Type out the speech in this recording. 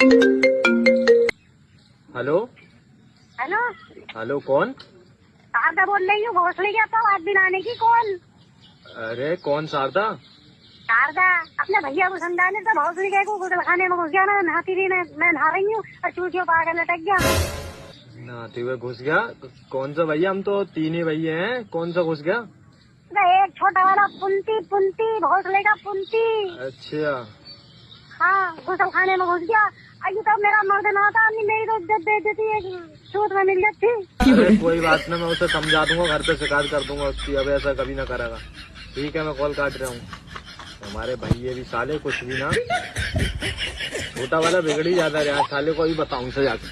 Hello hello hello, कौन? शारदा बोल रही हूँ। घोसले गया तो आज दिन आने की। कौन? अरे कौन शारदा? शारदा अपने भैया को समझाने तो भोसले गए को गुसलखाने में घुस गया ना। नहाती रही मैं नहा रही हूँ और चूचियों पाकर लटक गया। नहाते हुए घुस गया? कौन सा भैया? हम तो तीन ही भैया हैं, कौन सा घुस गया? एक छोटा वाला पुंती पुंती भोसले का पुंती। अच्छा। हाँ, गुसलखाने में घुस गया। अभी तो मेरा मर्द ना था, मेरी तो इज्जत दे देती है, सूत में मिल जाती। अरे कोई बात ना, मैं उसे समझा दूंगा, घर पे शिकायत कर दूंगा उसकी, अब ऐसा कभी ना करेगा। ठीक है, मैं कॉल काट रहा हूँ। हमारे भैया भी साले कुछ भी ना, छोटा वाला बिगड़ी ज्यादा रहा, साले को ही बताऊं से जाके।